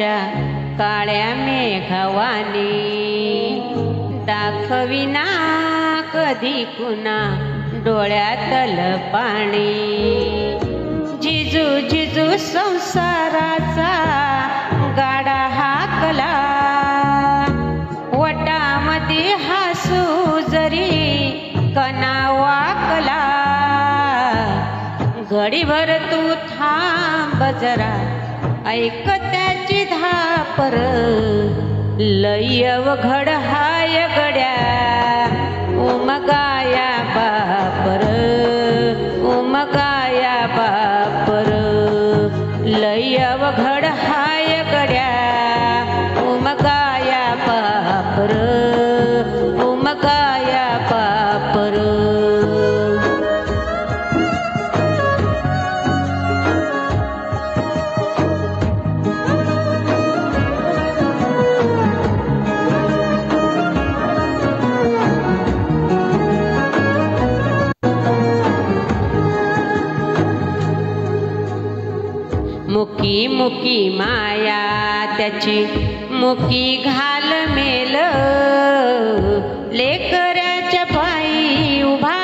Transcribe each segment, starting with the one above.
वादळाच्या काळ्या मेघवानी दाखविना कधी कुणा डोळ्यातल पाणी। जिजू जिजू संसाराचा गाडा हाकला वटामध्ये हसू जरी कणा वाकला। घडीभर तू थांब जरा ऐक त्याची धापर लय अवघड हाय गड्या उमगाया बापर उमगाया बापर लय अवघड हाय गड्या उमगाया बापर उमगाया बापर। मुकी मुकी माया त्याची मुकी घाल मेल लेकराच्या पायी उभा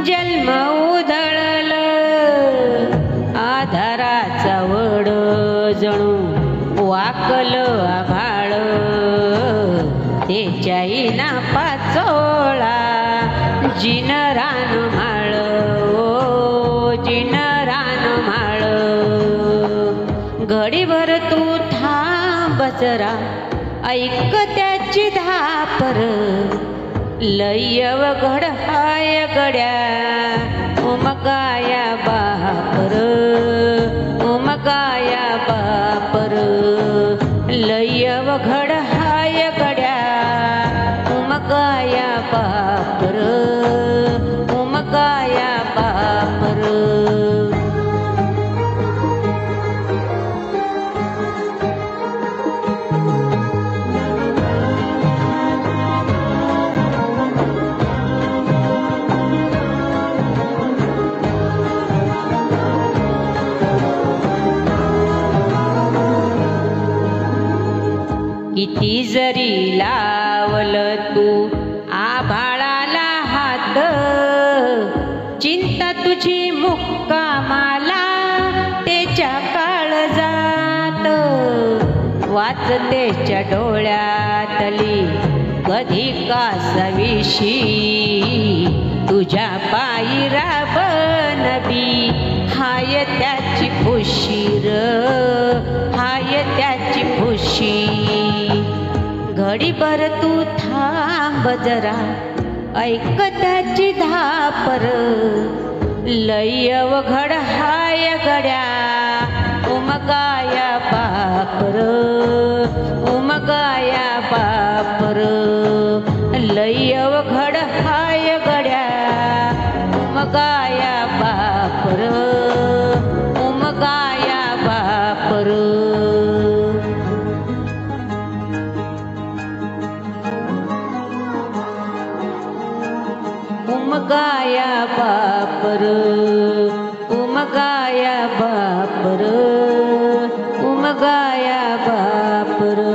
जन्म उधळल। आधाराचा वड जणू वाकल आभाळ त्याच्याही ना पाचोळा जिन रान माळ जिन रान माळ। घडीभर तू थांब जरा ऐक त्याची धापर लय अवघड हाय गड्या उमगाया बापर उमगाया बापर लय अवघड हाय गड्या उमगाया बापर उमगाया बापर। किती जरी लावल तू आभाळाला हात चिंता तुझी मुक्कामाला त्याच्या काळजात। वाचतेच्या डोळ्यातली कधी कासविशी तुझ्या पायी राबन बी हाय त्याची खुशीर हाय त्याची खुशी। घडीभर तू थांब जरा ऐक त्याची धापर लय अवघड हाय गड्या उमगाया बापर उमगाया बापर लय अवघड हाय गड्या उमगाया बापर उमगाया बापर। उमगाया बापर उमगाया बापर उमगाया बापर।